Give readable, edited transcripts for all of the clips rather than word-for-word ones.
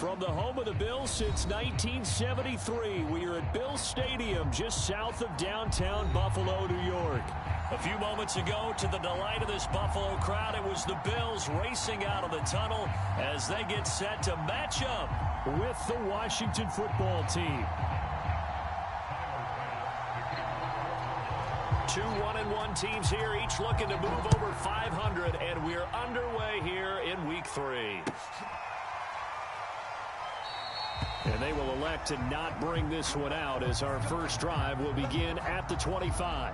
From the home of the Bills since 1973, we are at Bills Stadium just south of downtown Buffalo, New York. A few moments ago, to the delight of this Buffalo crowd, it was the Bills racing out of the tunnel as they get set to match up with the Washington football team. 2 1-1 teams here, each looking to move over 500, and we're underway here in Week 3. And they will elect to not bring this one out as our first drive will begin at the 25.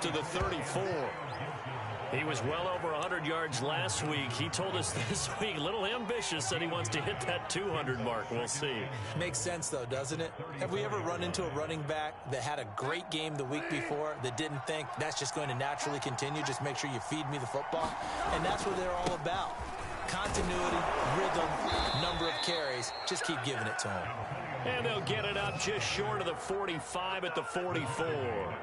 To the 34. He was well over 100 yards last week. He told us this week, a little ambitious, said he wants to hit that 200 mark. We'll see. Makes sense, though, doesn't it? Have we ever run into a running back that had a great game the week before that didn't think that's just going to naturally continue? Just make sure you feed me the football. And that's what they're all about. Continuity, rhythm, number of carries. Just keep giving it to him. And they'll get it up just short of the 45 at the 44.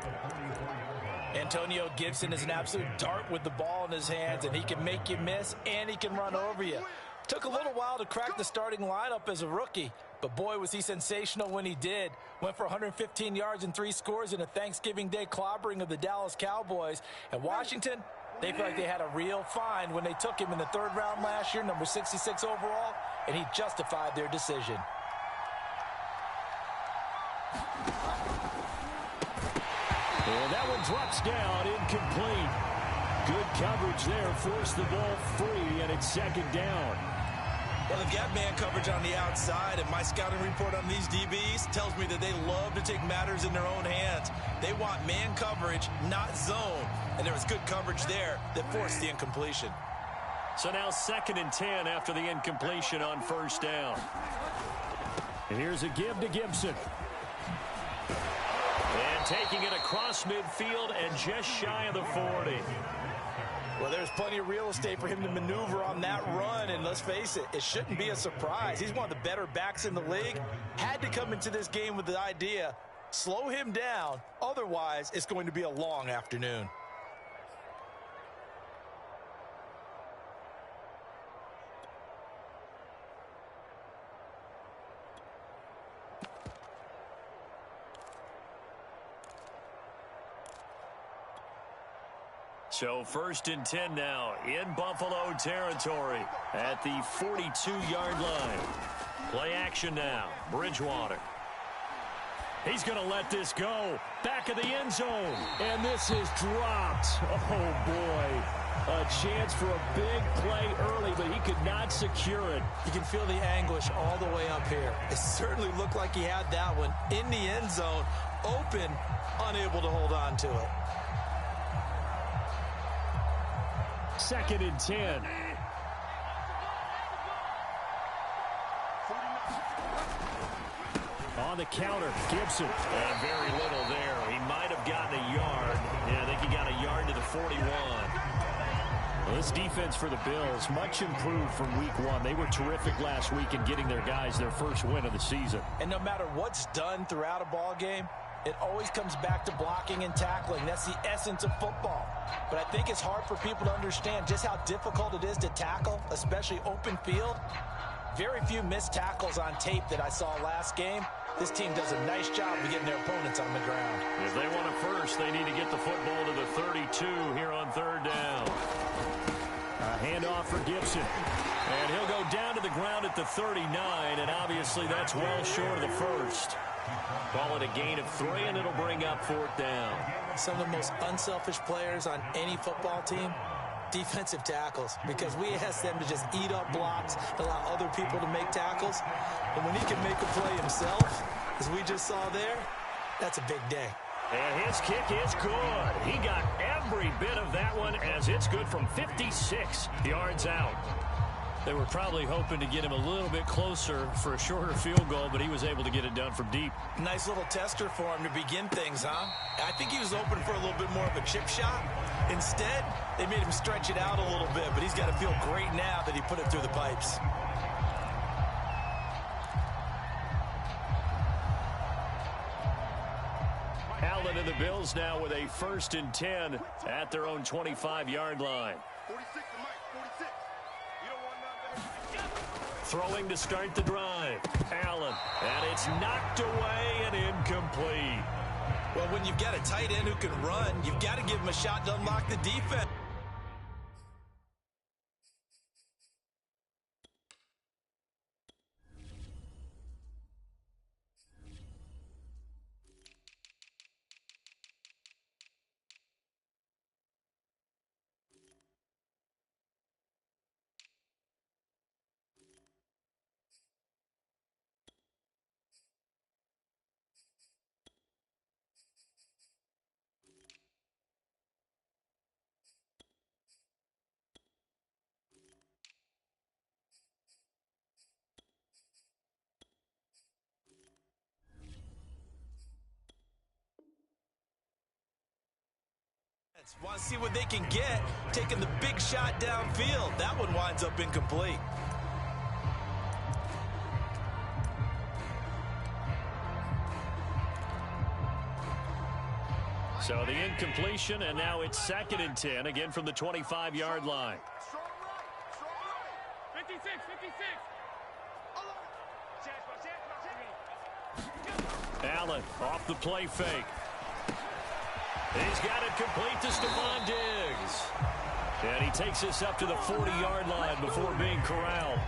Antonio Gibson is an absolute dart with the ball in his hands, and he can make you miss, and he can run over you. Took a little while to crack the starting lineup as a rookie, but boy, was he sensational when he did. Went for 115 yards and 3 scores in a Thanksgiving Day clobbering of the Dallas Cowboys. And Washington, they feel like they had a real find when they took him in the 3rd round last year, number 66 overall, and he justified their decision. And that one drops down, incomplete. Good coverage there, forced the ball free, and it's 2nd down. Well, they've got man coverage on the outside, and my scouting report on these DBs tells me that they love to take matters in their own hands. They want man coverage, not zone, and there was good coverage there that forced the incompletion. So now 2nd and 10 after the incompletion on 1st down. And here's a give to Gibson. And taking it across midfield and just shy of the 40. Well, there's plenty of real estate for him to maneuver on that run, and let's face it, it shouldn't be a surprise. He's one of the better backs in the league. Had to come into this game with the idea, slow him down, otherwise it's going to be a long afternoon. So 1st and 10 now in Buffalo territory at the 42-yard line. Play action now. Bridgewater. He's going to let this go. Back of the end zone. And this is dropped. Oh, boy. A chance for a big play early, but he could not secure it. You can feel the anguish all the way up here. It certainly looked like he had that one in the end zone, open, unable to hold on to it. 2nd and 10. On the counter, Gibson. And very little there. He might have gotten a yard. Yeah, I think he got a yard to the 41. Well, this defense for the Bills, much improved from week 1. They were terrific last week in getting their guys their first win of the season. And no matter what's done throughout a ball game, it always comes back to blocking and tackling. That's the essence of football. But I think it's hard for people to understand just how difficult it is to tackle, especially open field. Very few missed tackles on tape that I saw last game. This team does a nice job of getting their opponents on the ground. If they want it first, they need to get the football to the 32 here on 3rd down. A handoff for Gibson. And he'll go down to the ground at the 39, and obviously that's well short of the first. Call it a gain of 3, and it'll bring up 4th down. Some of the most unselfish players on any football team, defensive tackles, because we ask them to just eat up blocks, allow other people to make tackles. And when he can make a play himself, as we just saw there, that's a big day. And his kick is good. He got every bit of that one as it's good from 56 yards out. They were probably hoping to get him a little bit closer for a shorter field goal, but he was able to get it done from deep. Nice little tester for him to begin things, huh? I think he was open for a little bit more of a chip shot. Instead, they made him stretch it out a little bit, but he's got to feel great now that he put it through the pipes. Allen and the Bills now with a 1st and 10 at their own 25-yard line. 46 to Mike, 46. You don't want nothing. Throwing to start the drive. Allen. And it's knocked away and incomplete. Well, when you've got a tight end who can run, you've got to give him a shot to unlock the defense. Want to see what they can get, taking the big shot downfield. That one winds up incomplete. So the incompletion, and now it's 2nd and 10, again from the 25-yard line. Strong right. 56, 56. Allen off the play fake. He's got it complete to Stephon Diggs. And he takes us up to the 40-yard line before being corralled.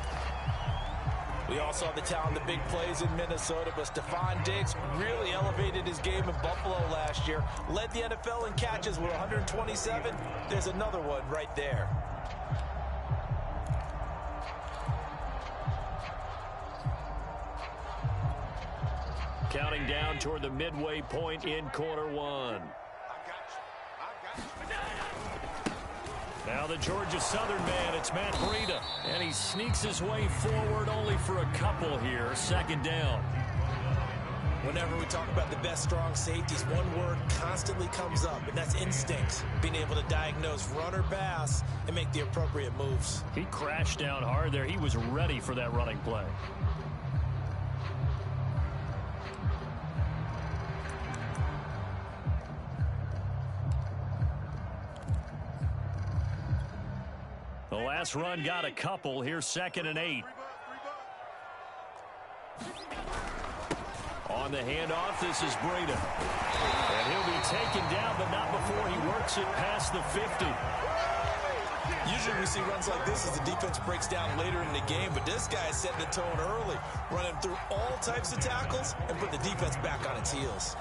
We all saw the talent, the big plays in Minnesota, but Stephon Diggs really elevated his game in Buffalo last year. Led the NFL in catches with 127. There's another one right there. Counting down toward the midway point in quarter one. Now the Georgia Southern man, it's Matt Breida. And he sneaks his way forward only for a couple here. 2nd down. Whenever we talk about the best strong safeties, one word constantly comes up, and that's instinct. Being able to diagnose run or pass and make the appropriate moves. He crashed down hard there. He was ready for that running play. The last run got a couple. Here's 2nd and 8. On the handoff, this is Breida. And he'll be taken down, but not before he works it past the 50. Usually we see runs like this as the defense breaks down later in the game, but this guy is setting the tone early, running through all types of tackles and put the defense back on its heels.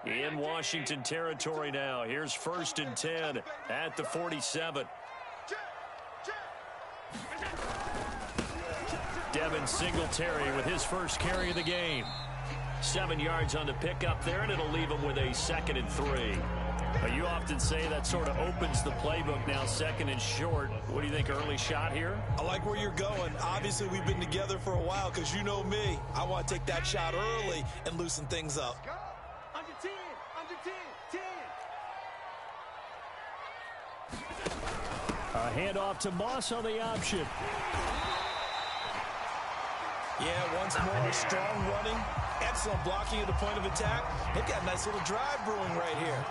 In Washington territory now. Here's 1st and 10 at the 47. Devin Singletary with his first carry of the game. 7 yards on the pickup there, and it'll leave him with a 2nd and 3. You often say that sort of opens the playbook now, 2nd and short. What do you think, early shot here? I like where you're going. Obviously, we've been together for a while because you know me. I want to take that shot early and loosen things up. Under 10, under 10, 10. A handoff to Moss on the option. Yeah, once more, strong running, excellent blocking at the point of attack. They've got a nice little drive brewing right here.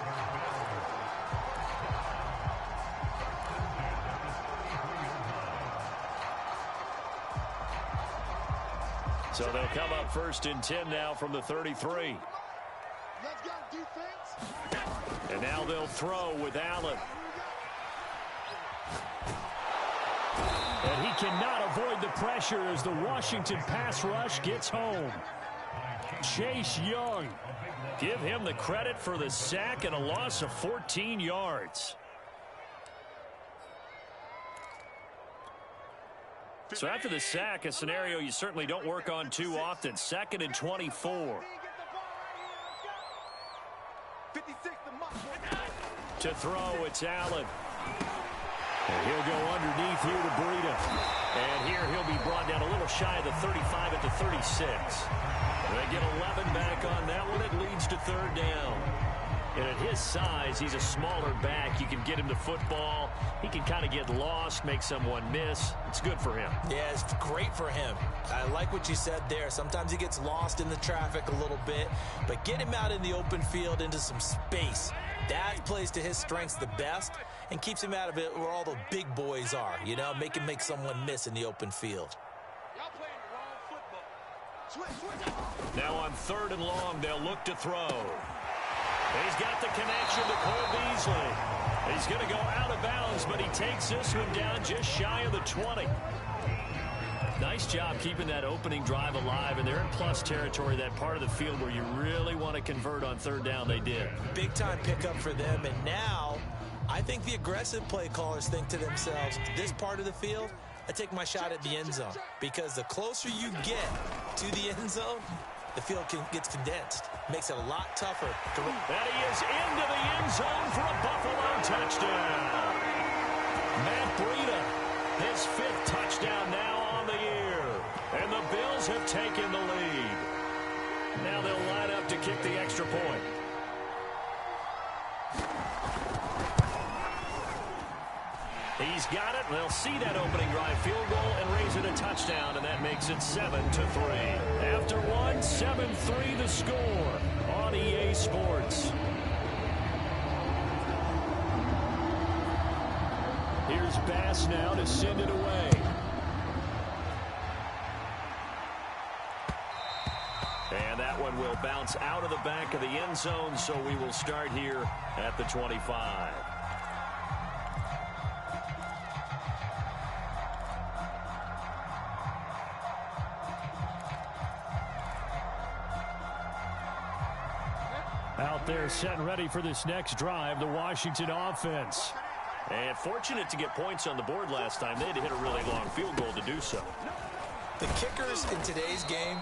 So they'll come up 1st and 10 now from the 33. Let's go, defense. And now they'll throw with Allen. And he cannot avoid the pressure as the Washington pass rush gets home. Chase Young Give him the credit for the sack and a loss of 14 yards. So after the sack, a scenario you certainly don't work on too often. 2nd and 24. To throw, it's Allen. And he'll go underneath here to Breida. And here he'll be brought down a little shy of the 35 at the 36. They get 11 back on that one. It leads to 3rd down. And at his size, he's a smaller back. You can get him the football. He can kind of get lost, make someone miss. It's good for him. Yeah, it's great for him. I like what you said there. Sometimes he gets lost in the traffic a little bit, but get him out in the open field into some space. That plays to his strengths the best and keeps him out of it where all the big boys are. You know, make him make someone miss in the open field. Now on 3rd and long, they'll look to throw. He's got the connection to Cole Beasley. He's going to go out of bounds, but he takes this one down just shy of the 20. Nice job keeping that opening drive alive, and they're in plus territory, that part of the field where you really want to convert on 3rd down. They did. Big time pickup for them, and now I think the aggressive play callers think to themselves, this part of the field, I take my shot at the end zone, because the closer you get to the end zone, the field gets condensed. Makes it a lot tougher. And he is into the end zone for a Buffalo touchdown. Matt Breida, his 5th touchdown now on the year. And the Bills have taken the lead. Now they'll line up to kick the extra point. He's got it, and they'll see that opening drive field goal and raise it a touchdown, and that makes it 7-3. After one, 7-3 the score on EA Sports. Here's Bass now to send it away. And that one will bounce out of the back of the end zone, so we will start here at the 25. Out there set and ready for this next drive, the Washington offense. And fortunate to get points on the board last time. They had to hit a really long field goal to do so. The kickers in today's game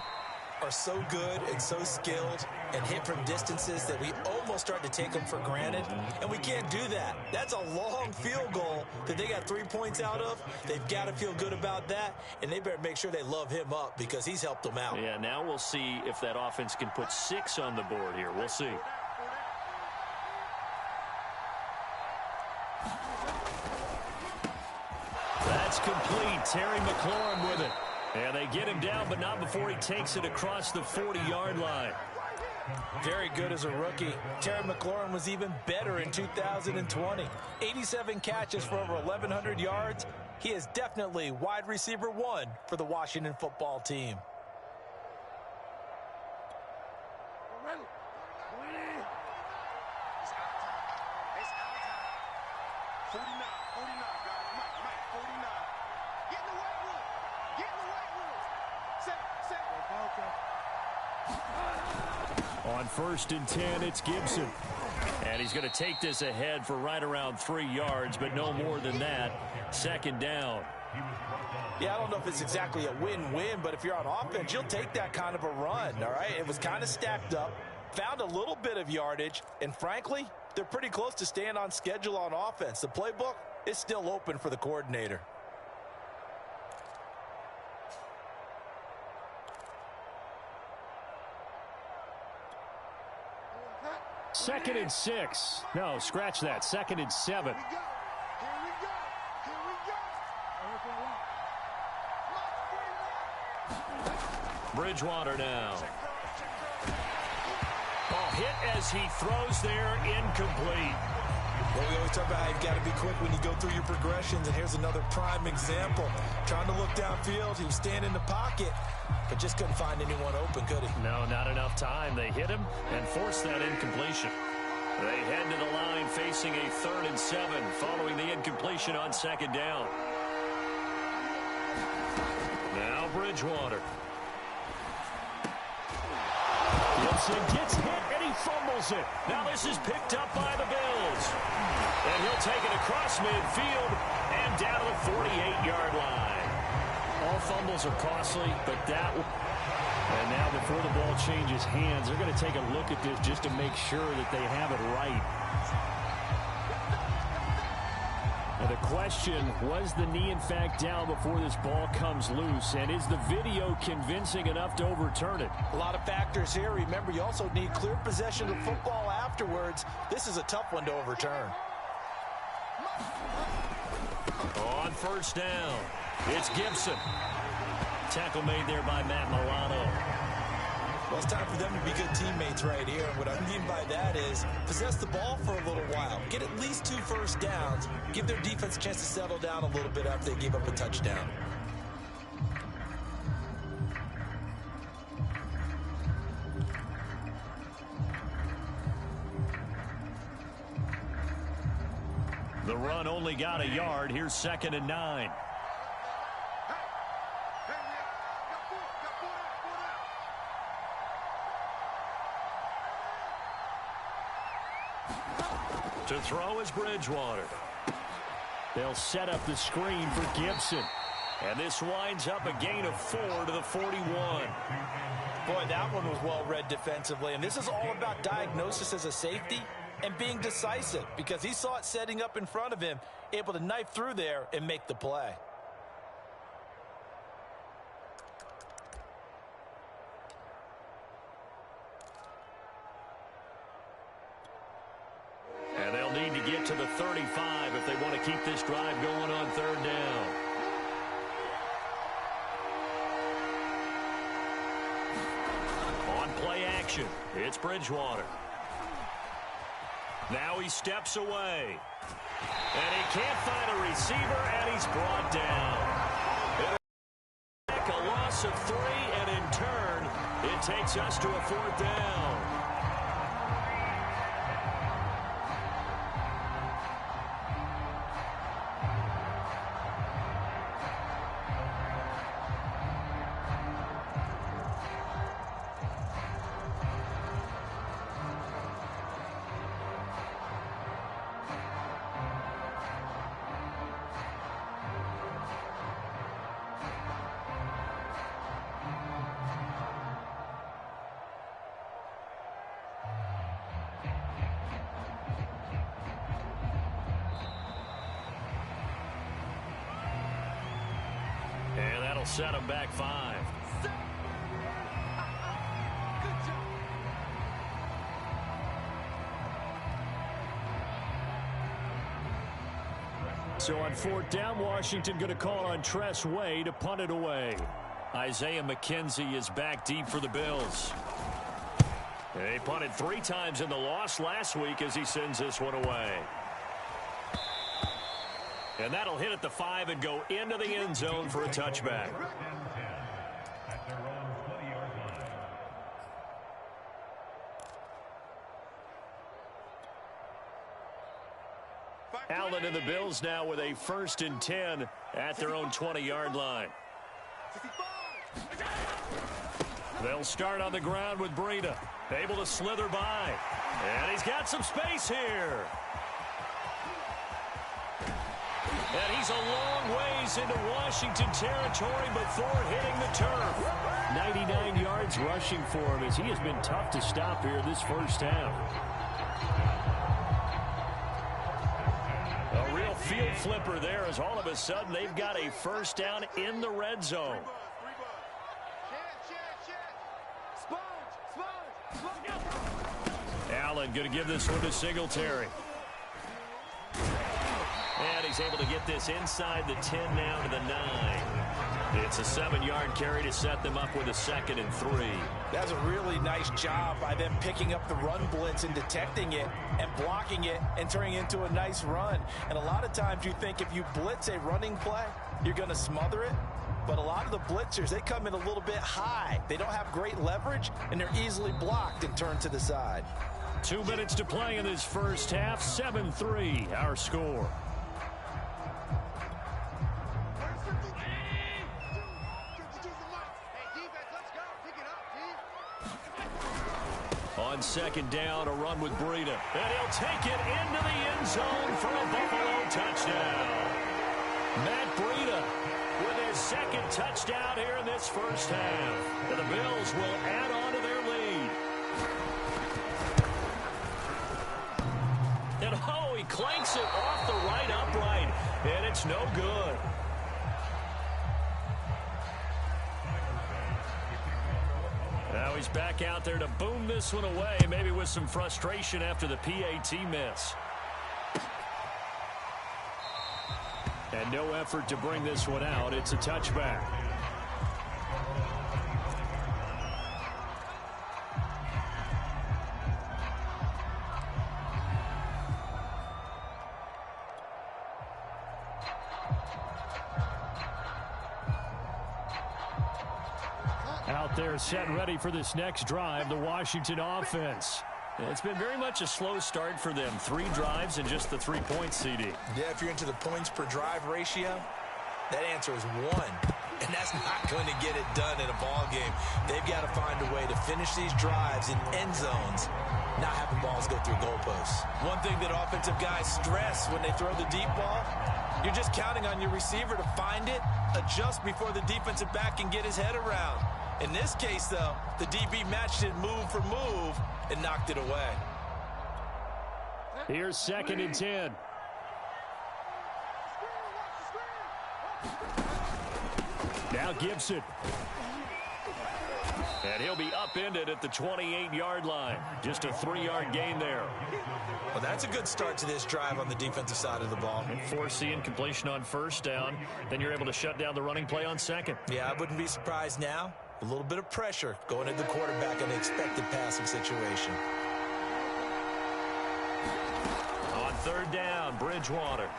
are so good and so skilled and hit from distances that we almost start to take them for granted, and we can't do that. That's a long field goal that they got 3 points out of. They've got to feel good about that, and they better make sure they love him up because he's helped them out. Yeah, now we'll see if that offense can put 6 on the board here. We'll see. That's complete. Terry McLaurin with it. And they get him down, but not before he takes it across the 40-yard line. Very good as a rookie. Terry McLaurin was even better in 2020. 87 catches for over 1,100 yards. He is definitely wide receiver 1 for the Washington football team. On 1st and 10, it's Gibson. And he's going to take this ahead for right around 3 yards, but no more than that. 2nd down. Yeah, I don't know if it's exactly a win-win, but if you're on offense, you'll take that kind of a run, all right? It was kind of stacked up, found a little bit of yardage, and frankly, they're pretty close to staying on schedule on offense. The playbook is still open for the coordinator. 2nd and 6. No, scratch that. 2nd and 7. Bridgewater now. Oh, hit as he throws there, incomplete. Well, we always talk about how you've got to be quick when you go through your progressions, and here's another prime example. Trying to look downfield, he was standing in the pocket, but just couldn't find anyone open, could he? No, not enough time. They hit him and forced that incompletion. They head to the line facing a 3rd and 7 following the incompletion on 2nd down. Now Bridgewater. Gibson gets hit, and he fumbles it. Now this is picked up by the Bills. And he'll take it across midfield and down to the 48-yard line. All fumbles are costly, but that... And now before the ball changes hands, they're going to take a look at this just to make sure that they have it right. Now the question, was the knee in fact down before this ball comes loose? And is the video convincing enough to overturn it? A lot of factors here. Remember, you also need clear possession of football afterwards. This is a tough one to overturn. On first down, it's Gibson. Tackle made there by Matt Milano. Well, it's time for them to be good teammates right here. And what I mean by that is possess the ball for a little while. Get at least 2 first downs. Give their defense a chance to settle down a little bit after they gave up a touchdown. The run only got a yard. Here's 2nd and 9. To throw is Bridgewater. They'll set up the screen for Gibson. And this winds up a gain of 4 to the 41. Boy, that one was well read defensively. And this is all about diagnosis as a safety and being decisive, because he saw it setting up in front of him, able to knife through there and make the play. And they'll need to get to the 35 if they want to keep this drive going on 3rd down. On play action, it's Bridgewater. Now he steps away. And he can't find a receiver, and he's brought down. A loss of 3, and in turn, it takes us to a 4th down. Set him back 5. So on 4th down, Washington going to call on Tress Way to punt it away. Isaiah McKenzie is back deep for the Bills. They punted 3 times in the loss last week as he sends this one away. And that'll hit at the 5 and go into the end zone for a touchback. Allen and the Bills now with a 1st and 10 at their own 20-yard line. They'll start on the ground with Breida, able to slither by. And he's got some space here. And he's a long ways into Washington territory before hitting the turf. 99 yards rushing for him as he has been tough to stop here this first half. A real field flipper there as all of a sudden they've got a 1st down in the red zone. Allen going to give this one to Singletary. And he's able to get this inside the 10 now to the 9. It's a 7-yard carry to set them up with a 2nd and 3. That's a really nice job by them picking up the run blitz and detecting it and blocking it and turning it into a nice run. And a lot of times you think if you blitz a running play, you're going to smother it. But a lot of the blitzers, they come in a little bit high. They don't have great leverage, and they're easily blocked and turned to the side. 2 minutes to play in this first half. 7-3, our score. On on second down, a run with Breida. And he'll take it into the end zone for a Buffalo touchdown. Matt Breida with his second touchdown here in this first half. And the Bills will add on to their lead. And oh, he clanks it off the right upright. And it's no good. Now he's back out there to boom this one away, maybe with some frustration after the PAT miss. And no effort to bring this one out. It's a touchback. Out there set ready for this next drive, the Washington offense. It's been very much a slow start for them. 3 drives and just the 3 points, CD. Yeah, if you're into the points per drive ratio, that answer is 1. And that's not going to get it done in a ball game. They've got to find a way to finish these drives in end zones, not having balls go through goalposts. One thing that offensive guys stress when they throw the deep ball, you're just counting on your receiver to find it, adjust before the defensive back can get his head around. In this case, though, the DB matched it move for move and knocked it away. Here's 2nd and 10. Now Gibson. And he'll be upended at the 28-yard line. Just a 3-yard gain there. Well, that's a good start to this drive on the defensive side of the ball. And forcing completion on first down. Then you're able to shut down the running play on second. Yeah, I wouldn't be surprised now. A little bit of pressure going at the quarterback in an expected passing situation. On 3rd down, Bridgewater.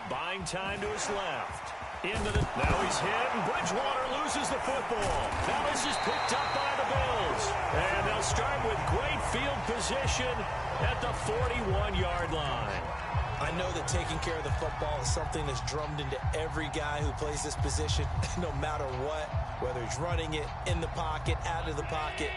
Buying time to his left. Now he's hit, and Bridgewater loses the football. Now this is picked up by the Bills. And they'll start with great field position at the 41-yard line. I know that taking care of the football is something that's drummed into every guy who plays this position, no matter what, whether he's running it in the pocket, out of the pocket.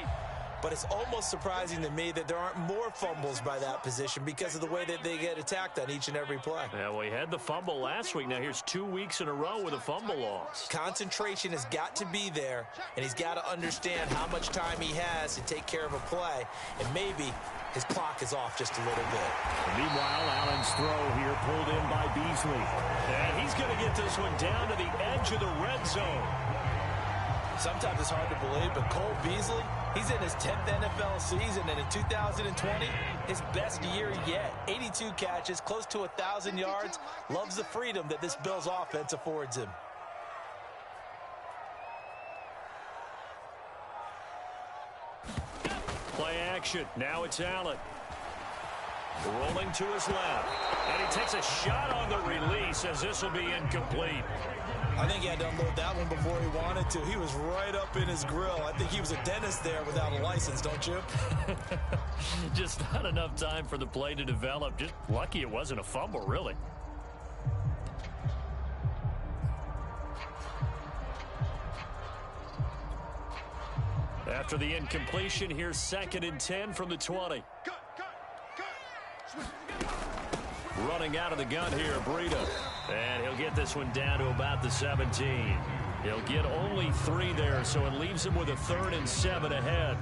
But it's almost surprising to me that there aren't more fumbles by that position because of the way that they get attacked on each and every play. Yeah, well, he had the fumble last week. Now here's 2 weeks in a row with a fumble loss. Concentration has got to be there, and he's got to understand how much time he has to take care of a play, and maybe his clock is off just a little bit. Meanwhile, Allen's throw here pulled in by Beasley. And he's going to get this one down to the edge of the red zone. Sometimes it's hard to believe, but Cole Beasley, he's in his 10th NFL season, and in 2020, his best year yet. 82 catches, close to 1,000 yards. Loves the freedom that this Bills offense affords him. Play action. Now it's Allen. Rolling to his left. And he takes a shot on the release as this will be incomplete. I think he had to unload that one before he wanted to. He was right up in his grill. I think he was a dentist there without a license, don't you? Just not enough time for the play to develop. Just lucky it wasn't a fumble, really. After the incompletion, here's 2nd and 10 from the 20. Running out of the gun here, Breida. And he'll get this one down to about the 17. He'll get only 3 there, so it leaves him with a 3rd and 7 ahead.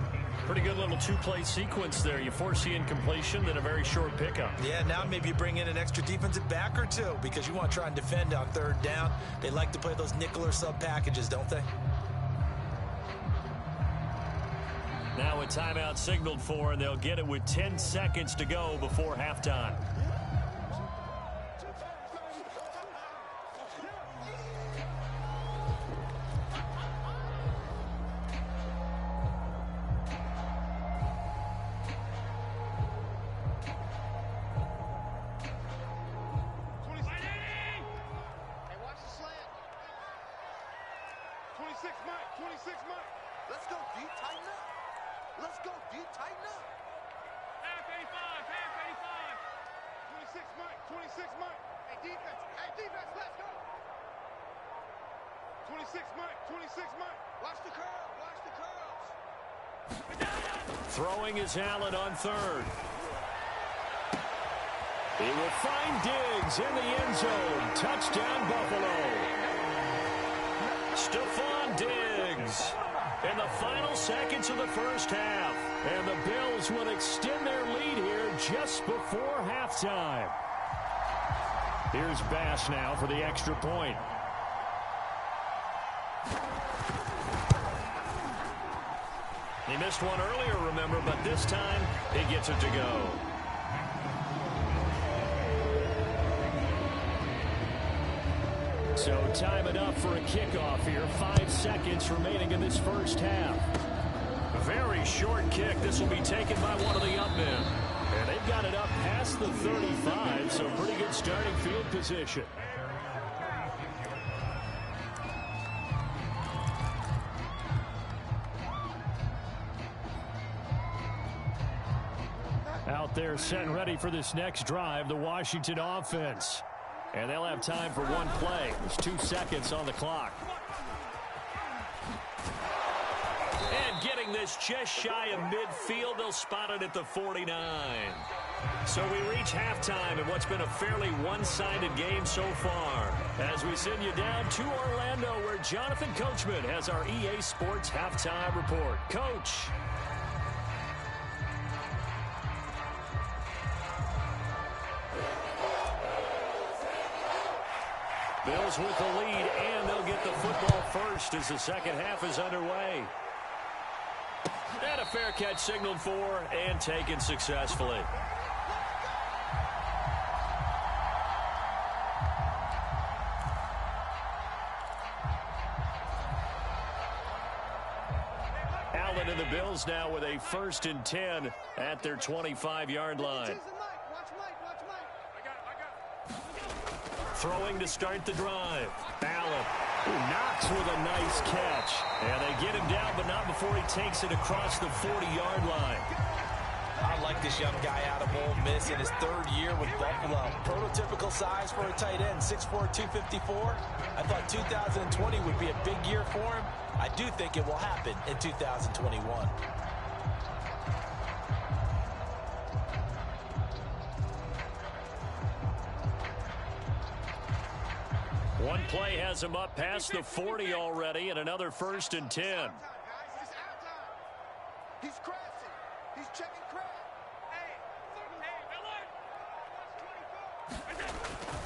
Pretty good little 2-play sequence there. You force the incompletion, then a very short pickup. Yeah, now maybe you bring in an extra defensive back or 2 because you want to try and defend on 3rd down. They like to play those nickel or sub packages, don't they? Now a timeout signaled for, and they'll get it with 10 seconds to go before halftime. Let's go deep, tighten up. Let's go deep, tighten up. Half 85, half 85. 26 Mike, 26 Mike. Hey, defense, let's go. 26 Mike, 26 Mike. Watch the curl, watch the curl. Throwing is Allen on third. He will find Diggs in the end zone. Touchdown, Buffalo. Stephon Diggs in the final seconds of the first half. And the Bills will extend their lead here just before halftime. Here's Bass now for the extra point. He missed one earlier, remember, but this time he gets it to go. So time enough for a kickoff here. 5 seconds remaining in this first half. A very short kick. This will be taken by one of the up men. And they've got it up past the 35, so pretty good starting field position. Out there set and ready for this next drive, the Washington offense. And they'll have time for one play. There's 2 seconds on the clock. And getting this just shy of midfield, they'll spot it at the 49. So we reach halftime in what's been a fairly one-sided game so far. As we send you down to Orlando, where Jonathan Coachman has our EA Sports halftime report. Coach. Bills with the lead, and they'll get the football first as the second half is underway. And a fair catch signaled for and taken successfully. Allen and the Bills now with a 1st and 10 at their 25-yard line. Throwing to start the drive. Allen, who knocks with a nice catch. And they get him down, but not before he takes it across the 40-yard line. I like this young guy out of Ole Miss in his 3rd year with Buffalo. Prototypical size for a tight end, 6'4", 254. I thought 2020 would be a big year for him. I do think it will happen in 2021. One play has him up past the 40 already, and another 1st and 10. He's crashing. He's checking crash.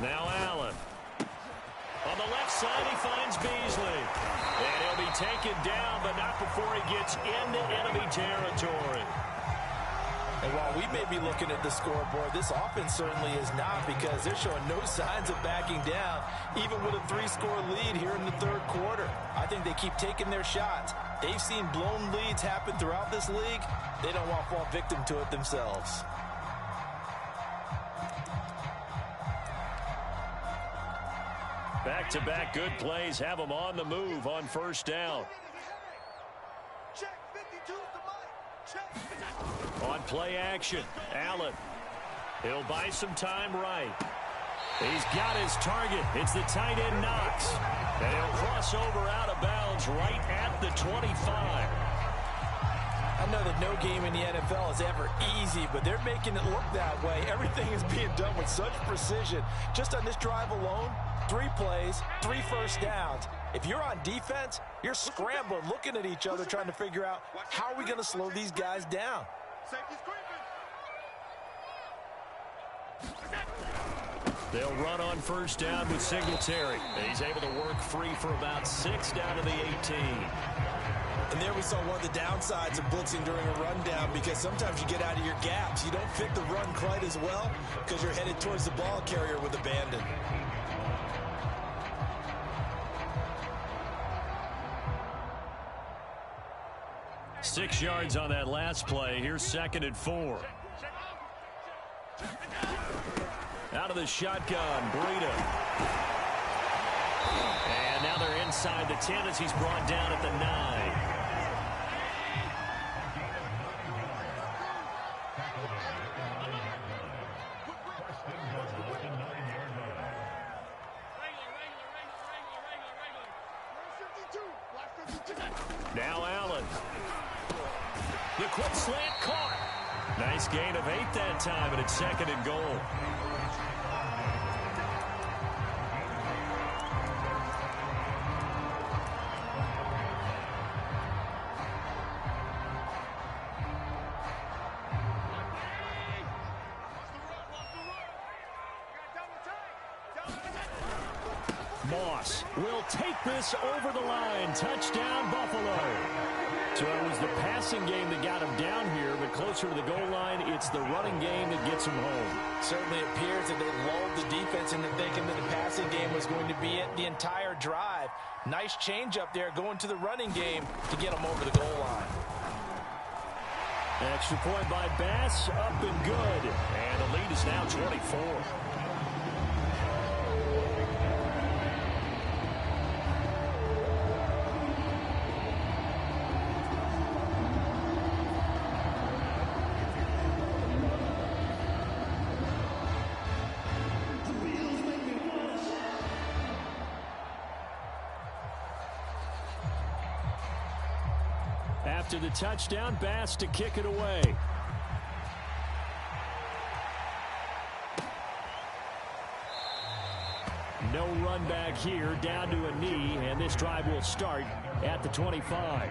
Now Allen. On the left side, he finds Beasley. And he'll be taken down, but not before he gets into enemy territory. And while we may be looking at the scoreboard, this offense certainly is not, because they're showing no signs of backing down, even with a 3-score lead here in the 3rd quarter. I think they keep taking their shots. They've seen blown leads happen throughout this league. They don't want to fall victim to it themselves. Back-to-back good plays have them on the move on 1st down. Check 52 to Mike. Check. On play action, Allen. He'll buy some time right. He's got his target. It's the tight end Knox. And he'll cross over out of bounds right at the 25. I know that no game in the NFL is ever easy, but they're making it look that way. Everything is being done with such precision. Just on this drive alone, 3 plays, 3 first downs. If you're on defense, you're scrambling, looking at each other, trying to figure out how are we going to slow these guys down. They'll run on 1st down with Singletary. He's able to work free for about 6 down to the 18. And there we saw one of the downsides of blitzing during a rundown, because sometimes you get out of your gaps. You don't fit the run quite as well because you're headed towards the ball carrier with abandon. Six yards on that last play. Here's 2nd and 4. Out of the shotgun, Breida. And now they're inside the 10 as he's brought down at the 9. Now Allen. The quick slant caught. Nice gain of 8 that time, and it's 2nd and goal. Moss will take this over the line. Touchdown, Buffalo. So it was the passing game that got him down here, but closer to the goal line, it's the running game that gets him home. Certainly appears that they lulled the defense into thinking that the passing game was going to be it the entire drive. Nice change up there going to the running game to get him over the goal line. Extra point by Bass, up and good. And the lead is now 24. After the touchdown, Bass to kick it away. No run back here, down to a knee, and this drive will start at the 25.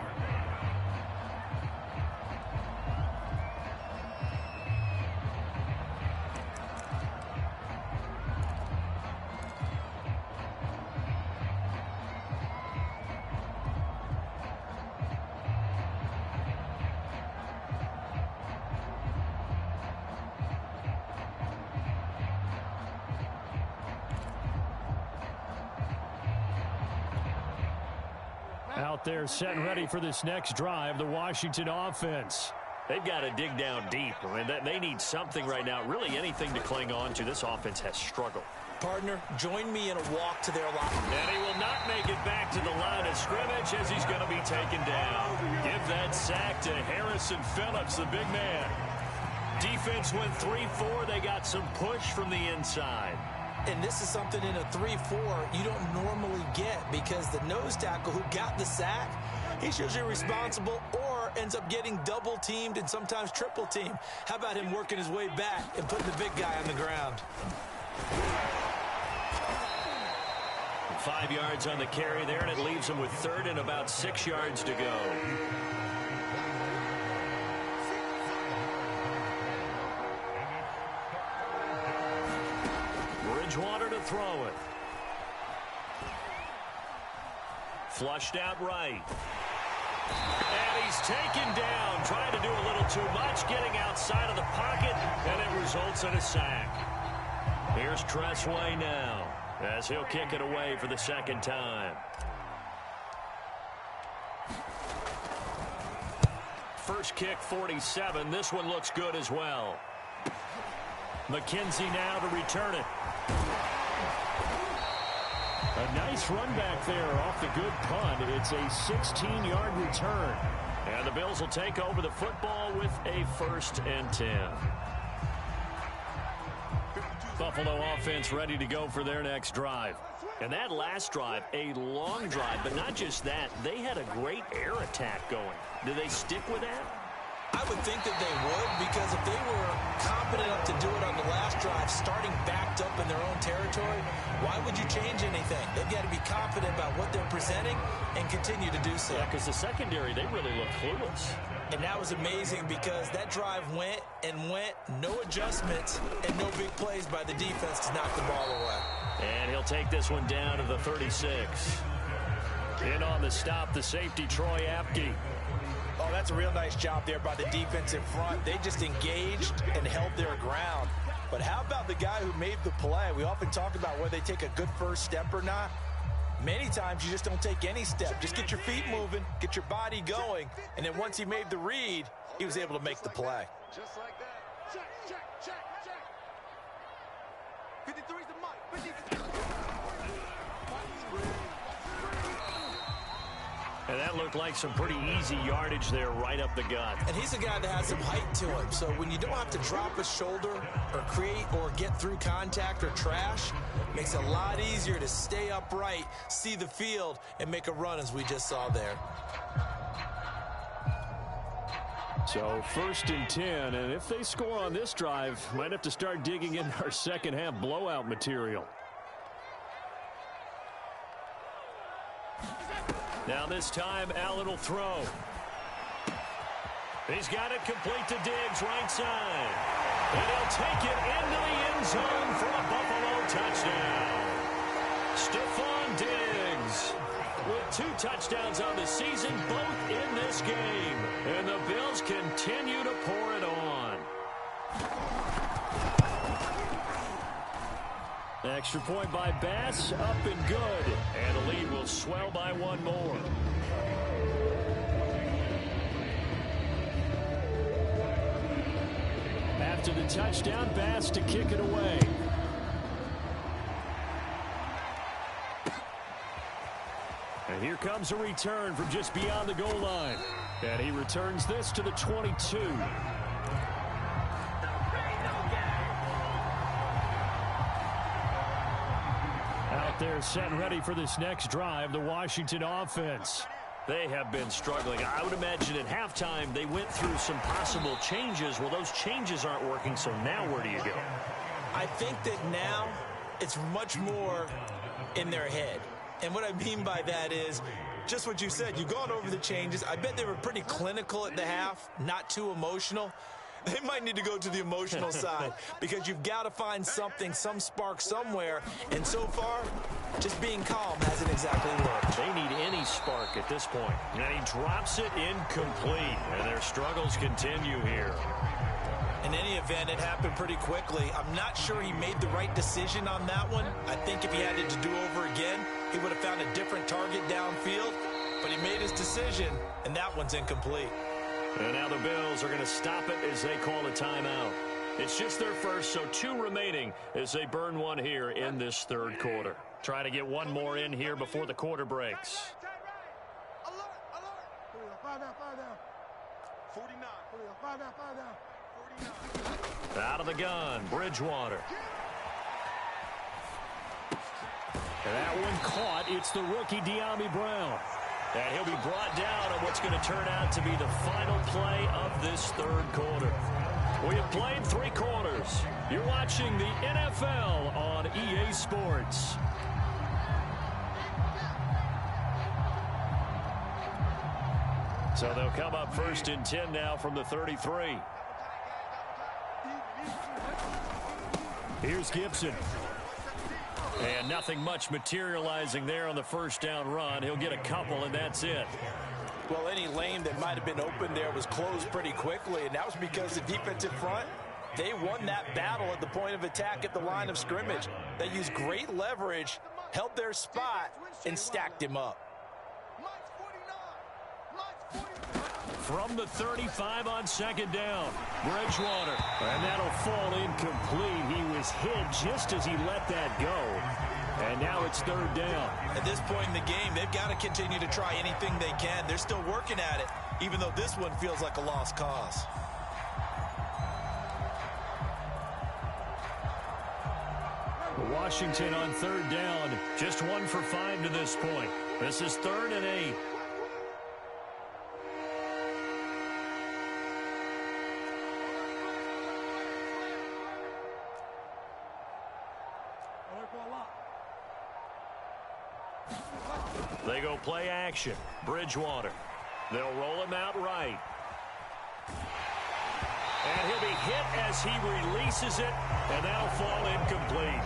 Out there set and ready for this next drive, the Washington offense. They've got to dig down deep. I mean, they need something right now, really anything to cling on to. This offense has struggled. Partner, join me in a walk to their line. And he will not make it back to the line of scrimmage as he's going to be taken down. Give that sack to Harrison Phillips, the big man. Defense went 3-4. They got some push from the inside. And this is something in a 3-4 you don't normally get because the nose tackle who got the sack, he's usually responsible or ends up getting double teamed and sometimes triple teamed. How about him working his way back and putting the big guy on the ground? 5 yards on the carry there, and it leaves him with 3rd and about 6 yards to go. Bridgewater to throw it. Flushed out right. And he's taken down, trying to do a little too much, getting outside of the pocket, and it results in a sack. Here's Tressway now, as he'll kick it away for the 2nd time. First kick, 47. This one looks good as well. McKenzie now to return it. A nice run back there off the good punt. It's a 16-yard return. And the Bills will take over the football with a 1st and 10. Buffalo offense ready to go for their next drive. And that last drive, a long drive, but not just that. They had a great air attack going. Do they stick with that? I would think that they would, because if they were competent enough to do it on the last drive, starting backed up in their own territory, why would you change anything? They've got to be confident about what they're presenting and continue to do so. Yeah, because the secondary, they really look clueless. And that was amazing because that drive went and went, no adjustments, and no big plays by the defense to knock the ball away. And he'll take this one down to the 36. In on the stop, the safety, Troy Apke. Oh, that's a real nice job there by the defense in front. They just engaged and held their ground. But how about the guy who made the play? We often talk about whether they take a good first step or not. Many times you just don't take any step. Just get your feet moving, get your body going, and then once he made the read, he was able to make the play. Just like that. Check, check, check, check. 53's the mic. 53. And that looked like some pretty easy yardage there right up the gut. And he's a guy that has some height to him. So when you don't have to drop a shoulder or create or get through contact or trash, makes it a lot easier to stay upright, see the field, and make a run as we just saw there. So 1st and 10, and if they score on this drive, might have to start digging in our second half blowout material. Now this time, Allen will throw. He's got it complete to Diggs, right side. And he'll take it into the end zone for a Buffalo touchdown. Stephon Diggs with 2 touchdowns on the season, both in this game. And the Bills continue to pour it on. Extra point by Bass, up and good. And the lead will swell by 1 more. After the touchdown, Bass to kick it away. And here comes a return from just beyond the goal line. And he returns this to the 22. Out there set and ready for this next drive, the Washington offense. They have been struggling. I would imagine at halftime they went through some possible changes. Well, those changes aren't working, so now where do you go? I think that now it's much more in their head. And what I mean by that is just what you said. You've gone over the changes. I bet they were pretty clinical at the half, not too emotional. They might need to go to the emotional side because you've got to find something, some spark somewhere. And so far, just being calm hasn't exactly worked. They need any spark at this point. And he drops it incomplete. And their struggles continue here. In any event, it happened pretty quickly. I'm not sure he made the right decision on that one. I think if he had it to do over again, he would have found a different target downfield. But he made his decision, and that one's incomplete. And now the Bills are going to stop it as they call a timeout. It's just their first, so 2 remaining as they burn 1 here in this 3rd quarter. Trying to get 1 more in here before the quarter breaks. Alert, alert. 5 down, 49. 5 down, 49. Out of the gun, Bridgewater. And that one caught. It's the rookie De'Ami Brown. And he'll be brought down on what's going to turn out to be the final play of this 3rd quarter. We have played 3 quarters. You're watching the NFL on EA Sports. So they'll come up 1st and 10 now from the 33. Here's Gibson. And nothing much materializing there on the 1st down run. He'll get a couple, and that's it. Well, any lane that might have been open there was closed pretty quickly, and that was because the defensive front, they won that battle at the point of attack at the line of scrimmage. They used great leverage, held their spot, and stacked him up. From the 35 on 2nd down, Bridgewater. And that'll fall incomplete. He was hit just as he let that go. And now it's 3rd down. At this point in the game, they've got to continue to try anything they can. They're still working at it, even though this one feels like a lost cause. Washington on 3rd down. Just 1 for 5 to this point. This is 3rd and 8. They go play action. Bridgewater. They'll roll him out right. And he'll be hit as he releases it, and that'll fall incomplete.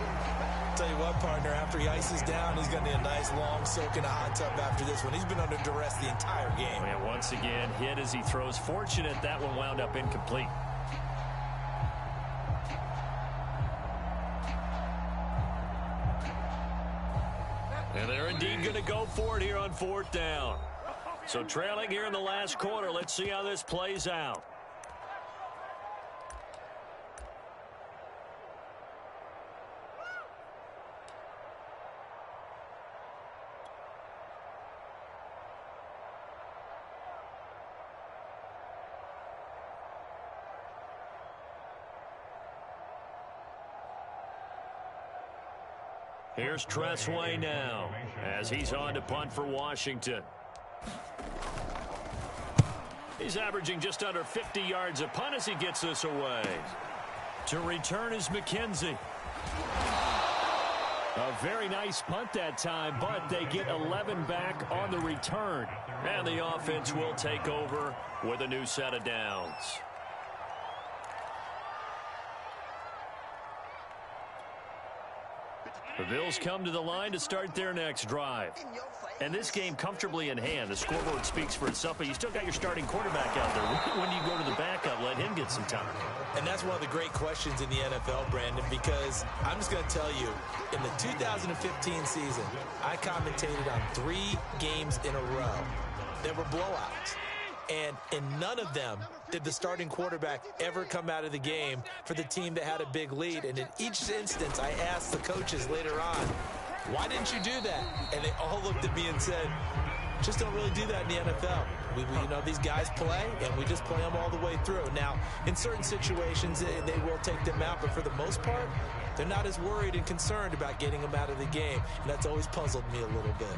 Tell you what, partner, after he ices down, he's going to need a nice long soak in a hot tub after this one. He's been under duress the entire game. And once again, hit as he throws. Fortunate that one wound up incomplete. And they're indeed going to go for it here on 4th down. So trailing here in the last quarter. Let's see how this plays out. Here's Tressway now as he's on to punt for Washington. He's averaging just under 50 yards a punt as he gets this away. To return is McKenzie. A very nice punt that time, but they get 11 back on the return. And the offense will take over with a new set of downs. The Bills come to the line to start their next drive. And this game comfortably in hand. The scoreboard speaks for itself, but you still got your starting quarterback out there. When do you go to the backup? Let him get some time. And that's one of the great questions in the NFL, Brandon, because I'm just going to tell you, in the 2015 season, I commentated on 3 games in a row that were blowouts. And in none of them did the starting quarterback ever come out of the game for the team that had a big lead. And in each instance, I asked the coaches later on, why didn't you do that? And they all looked at me and said, just don't really do that in the NFL. We you know, these guys play, and we just play them all the way through. Now, in certain situations, they will take them out, but for the most part, they're not as worried and concerned about getting them out of the game. And that's always puzzled me a little bit.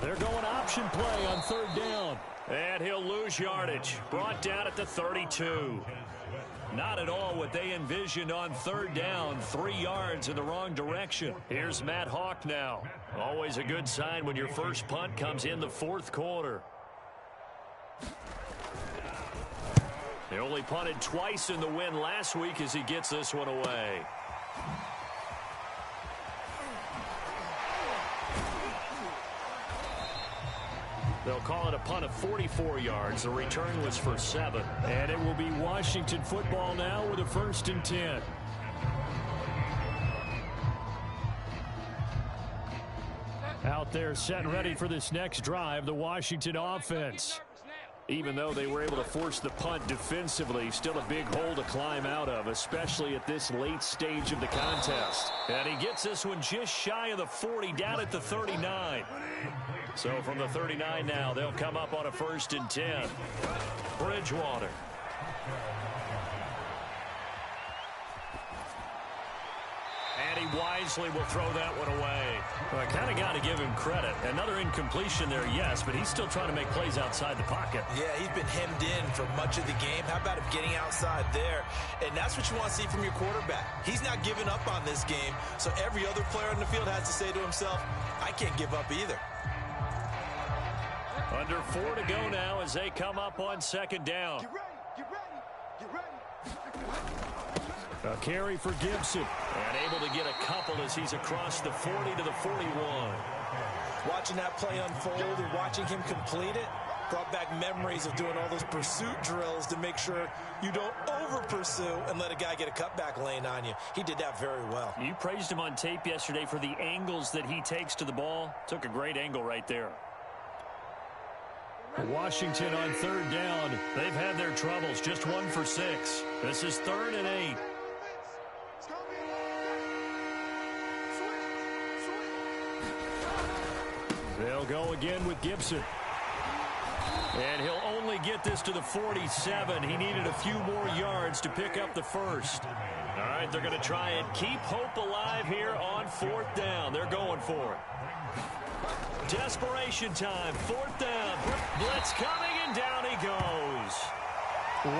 They're going option play on third down. And he'll lose yardage. Brought down at the 32. Not at all what they envisioned on third down. 3 yards in the wrong direction. Here's Matt Hawk now. Always a good sign when your first punt comes in the fourth quarter. They only punted twice in the win last week as he gets this one away. They'll call it a punt of 44 yards. The return was for 7. And it will be Washington football now with a 1st and 10. Out there set and ready for this next drive, the Washington offense. Even though they were able to force the punt defensively, still a big hole to climb out of, especially at this late stage of the contest. And he gets this one just shy of the 40, down at the 39. So from the 39 now, they'll come up on a 1st and 10. Bridgewater. And he wisely will throw that one away. Well, I kind of got to give him credit. Another incompletion there, yes, but he's still trying to make plays outside the pocket. Yeah, he's been hemmed in for much of the game. How about him getting outside there? And that's what you want to see from your quarterback. He's not giving up on this game, so every other player on the field has to say to himself, I can't give up either. Under 4 to go now as they come up on 2nd down. Get ready, get ready, get ready. A carry for Gibson. And able to get a couple as he's across the 40 to the 41. Watching that play unfold and watching him complete it brought back memories of doing all those pursuit drills to make sure you don't over-pursue and let a guy get a cutback lane on you. He did that very well. You praised him on tape yesterday for the angles that he takes to the ball. Took a great angle right there. Washington on 3rd down. They've had their troubles. Just 1 for 6. This is 3rd and 8. They'll go again with Gibson. And he'll only get this to the 47. He needed a few more yards to pick up the 1st. All right, they're going to try and keep hope alive here on 4th down. They're going for it. Desperation time, 4th down. Blitz coming, and down he goes.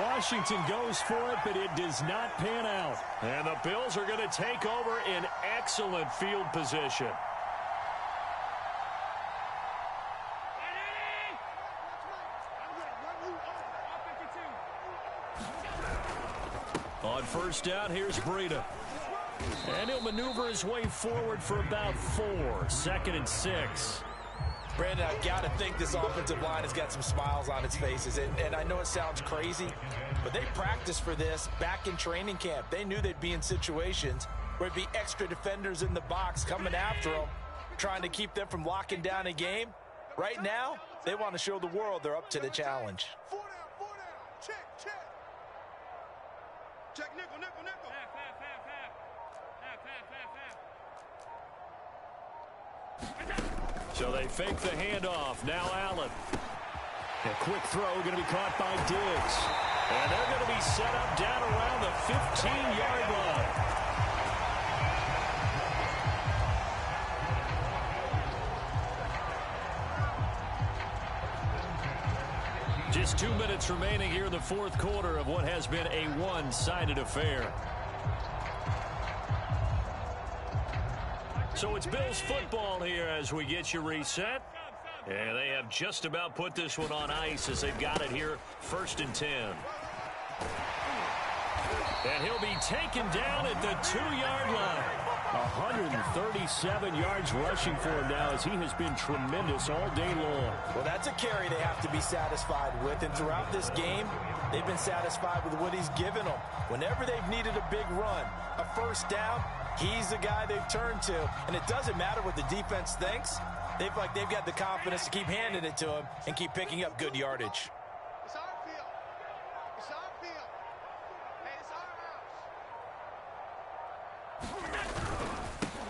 Washington goes for it, but it does not pan out. And the Bills are going to take over in excellent field position. On 1st down, here's Breida. And he'll maneuver his way forward for about 4. 2nd and 6. Brandon, I got to think this offensive line has got some smiles on its faces. And I know it sounds crazy, but they practiced for this back in training camp. They knew they'd be in situations where it'd be extra defenders in the box coming after them, trying to keep them from locking down a game. Right now, they want to show the world they're up to the challenge. 4 down, 4 down. Check, check. Check, nickel, nickel, nickel. So they fake the handoff. Now Allen. A quick throw going to be caught by Diggs. And they're going to be set up down around the 15-yard line. Just 2 minutes remaining here in the fourth quarter of what has been a one-sided affair. So it's Bills football here as we get you reset. And they have just about put this one on ice as they've got it here, 1st and 10. And he'll be taken down at the 2-yard line. 137 yards rushing for him now as he has been tremendous all day long. Well, that's a carry they have to be satisfied with. And throughout this game, they've been satisfied with what he's given them. Whenever they've needed a big run, a first down, he's the guy they've turned to. And it doesn't matter what the defense thinks. They've got the confidence to keep handing it to him and keep picking up good yardage. It's our field. It's our field. Hey, it's our house.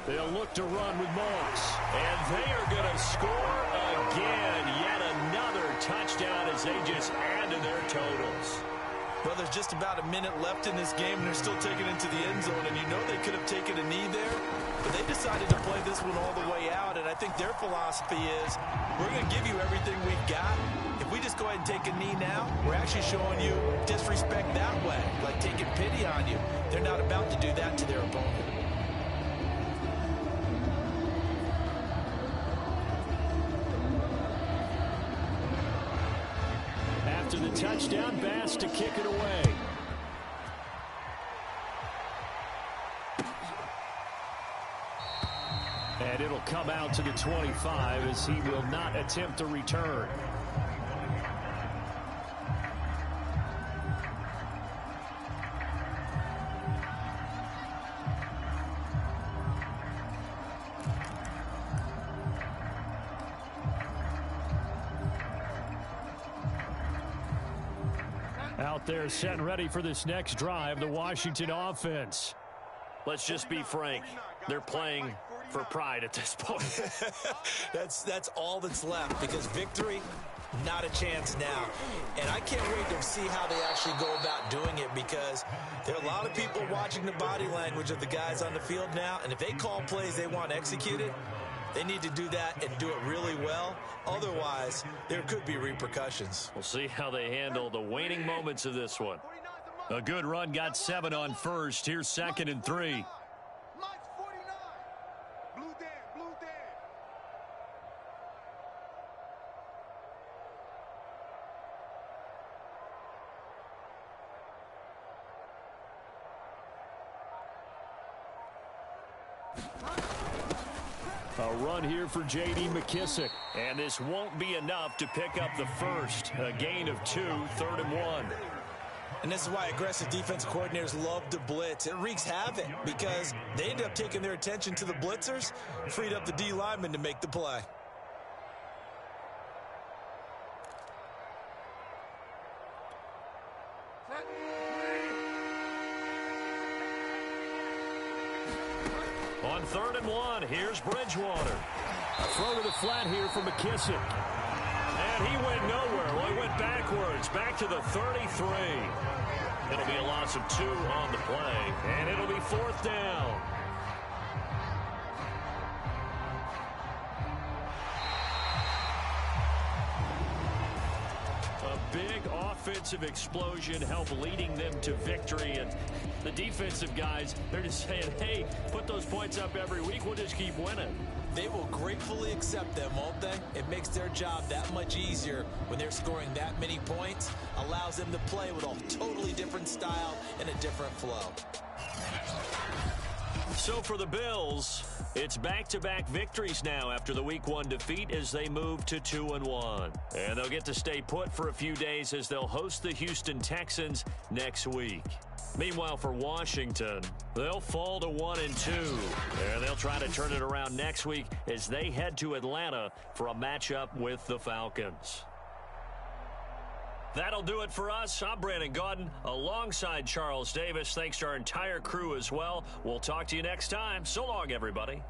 They'll look to run with Moss. And they are going to score again. Yet another touchdown as they just add to their totals. Well, there's just about a minute left in this game, and they're still taking it to the end zone. And you know they could have taken a knee there, but they decided to play this one all the way out. And I think their philosophy is, we're going to give you everything we've got. If we just go ahead and take a knee now, we're actually showing you disrespect that way, like taking pity on you. They're not about to do that to their opponent. After the touchdown, Bass to kick it away. And it'll come out to the 25 as he will not attempt a return. Out there set and ready for this next drive, the Washington offense. Let's just be frank. They're playing for pride at this point. That's all that's left, because victory, not a chance now. And I can't wait to see how they actually go about doing it, because there are a lot of people watching the body language of the guys on the field now, and if they call plays they want executed, they need to do that and do it really well. Otherwise, there could be repercussions. We'll see how they handle the waning moments of this one. A good run, got 7 on first. Here's 2nd and 3. Mike's 49. Blue Dan, blue Dan. A run here for J.D. McKissick. And this won't be enough to pick up the first. A gain of 2, 3rd and 1. And this is why aggressive defense coordinators love to blitz. It wreaks havoc because they end up taking their attention to the blitzers, freed up the D lineman to make the play. On 3rd and 1, here's Bridgewater. A throw to the flat here for McKissick. And he went nowhere. Well, he went backwards, back to the 33. It'll be a loss of 2 on the play, and it'll be 4th down. A big offensive explosion helped leading them to victory, and the defensive guys, they're just saying, hey, put those points up every week, we'll just keep winning. They will gratefully accept them, won't they? It makes their job that much easier when they're scoring that many points, allows them to play with a totally different style and a different flow. So for the Bills, it's back-to-back victories now after the Week 1 defeat as they move to 2-1. And they'll get to stay put for a few days as they'll host the Houston Texans next week. Meanwhile, for Washington, they'll fall to 1-2, and they'll try to turn it around next week as they head to Atlanta for a matchup with the Falcons. That'll do it for us. I'm Brandon Gaudin alongside Charles Davis. Thanks to our entire crew as well. We'll talk to you next time. So long, everybody.